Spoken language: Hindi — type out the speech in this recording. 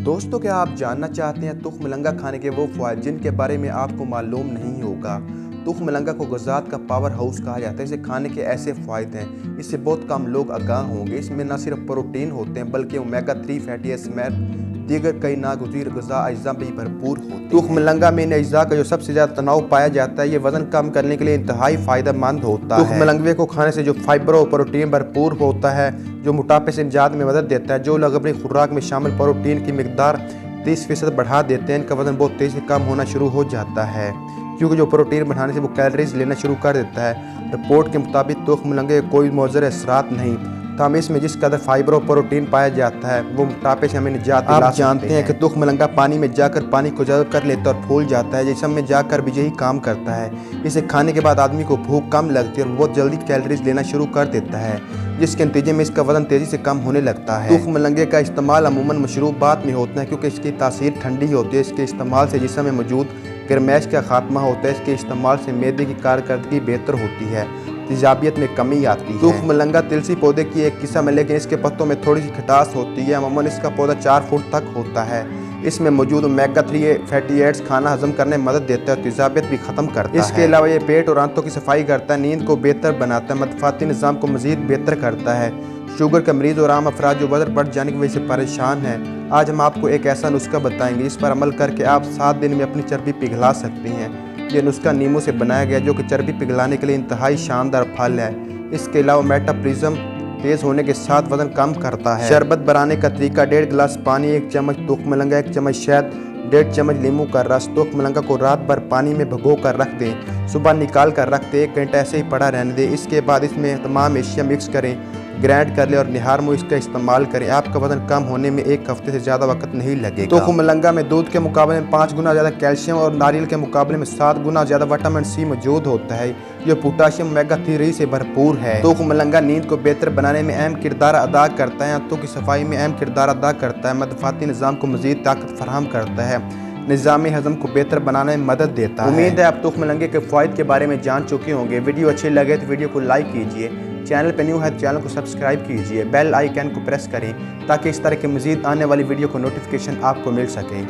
दोस्तों, क्या आप जानना चाहते हैं तुख मलंगा खाने के वो फ़वाइद जिनके बारे में आपको मालूम नहीं होगा। तुख मलंगा को ग़िज़ात का पावर हाउस कहा जाता है। इसे खाने के ऐसे फ़वाइद हैं, इससे बहुत कम लोग आगाह होंगे। इसमें न सिर्फ प्रोटीन होते हैं बल्कि ओमेगा 3 फैटी एसिड दीगर कई नागज़ीर ग़िज़ा अज्जा भी भरपूर होते हैं। तुख मलंगा में इन अज्जा का जो सबसे ज़्यादा तनाव पाया जाता है, ये वज़न कम करने के लिए इंतहाई फ़ायदेमंद होता है। तुख मलंगे को खाने से जो फाइबर और प्रोटीन भरपूर होता है, जो मोटापे से निजात में मदद देता है। जो लोग अपनी खुराक में शामिल प्रोटीन की मिकदार 30% बढ़ा देते हैं, इनका वज़न बहुत तेज़ी से कम होना शुरू हो जाता है, क्योंकि जो प्रोटीन बढ़ाने से वो कैलोरीज लेना शुरू कर देता है। रिपोर्ट के मुताबिक तुख मलंगे के कोई मुज़र असरात नहीं, ताम इसमें जिस कदर फाइबर और प्रोटीन पाया जाता है वो मोटापे से हमें निजात दिला सकते हैं। आप जानते हैं कि तुख मलंगा पानी में जाकर पानी को जज़ब कर लेता है और फूल जाता है, जिस्म में जाकर भी यही काम करता है। इसे खाने के बाद आदमी को भूख कम लगती है और बहुत जल्दी कैलोरीज लेना शुरू कर देता है, जिसके नतीजे में इसका वज़न तेज़ी से कम होने लगता है। तुख मलंगे का इस्तेमाल अमूमन मशरूबात में होता है, क्योंकि इसकी तासीर ठंडी होती है। इसके इस्तेमाल से जिस्म में मौजूद गर्मैश का खात्मा होता है। इसके इस्तेमाल से मैदे की कारकर्दगी बेहतर होती है, तेजाबियत में कमी आती है। तुख मलंगा तिलसी पौधे की एक किस्म है, लेकिन इसके पत्तों में थोड़ी सी खटास होती है। अमूमन इसका पौधा 4 फुट तक होता है। इसमें मौजूद ओमेगा 3 फैटी एसिड्स खाना हजम करने में मदद देता है और तेजाबियत भी ख़त्म करता है। इसके अलावा ये पेट और आंतों की सफाई करता है, नींद को बेहतर बनाता है, मदफाती निज़ाम को मज़ीद बेहतर करता है। शुगर का मरीज़ और आम अफराद जो वज़न बढ़ जाने की वजह से परेशान हैं, आज हम आपको एक ऐसा नुस्खा बताएंगे जिस पर अमल करके आप 7 दिन में अपनी चर्बी पिघला सकती हैं। ये नुस्खा नींबू से बनाया गया, जो कि चर्बी पिघलाने के लिए इंतहाई शानदार फल है। इसके अलावा मेटाबॉलिज्म तेज़ होने के साथ वज़न कम करता है। शरबत बनाने का तरीका: 1.5 गिलास पानी, 1 चम्मच तुख मलंगा, 1 चम्मच शहद, 1.5 चम्मच नींबू का रस। तुख मलंगा को रात भर पानी में भिगो कर रख दें, सुबह निकाल कर रख दें, 1 घंटा ऐसे ही पड़ा रहने दें। इसके बाद इसमें तमाम एशिया मिक्स करें, ग्राइंड कर लें और निहार मुँह इसका इस्तेमाल करें। आपका वज़न कम होने में 1 हफ्ते से ज़्यादा वक्त नहीं लगेगा। तुख मलंगा में दूध के मुकाबले में 5 गुना ज़्यादा कैल्शियम और नारियल के मुकाबले में 7 गुना ज़्यादा विटामिन सी मौजूद होता है, जो पोटाशियम ओमेगा 3 से भरपूर है। तुख मलंगा नींद को बेहतर बनाने में अहम किरदार अदा करता है, आंतों की सफाई में अहम किरदार अदा करता है, मदफाती निज़ाम को मज़ीद ताकत फराहम करता है, निज़ामी हज़म को बेहतर बनाने में मदद देता है। उम्मीद है आप तुख मलंगे के फ़वाइद के बारे में जान चुके होंगे। वीडियो अच्छी लगे तो वीडियो को लाइक कीजिए, चैनल पर न्यू है तो चैनल को सब्सक्राइब कीजिए, बेल आइकन को प्रेस करें ताकि इस तरह के मज़ीद आने वाली वीडियो को नोटिफिकेशन आपको मिल सके।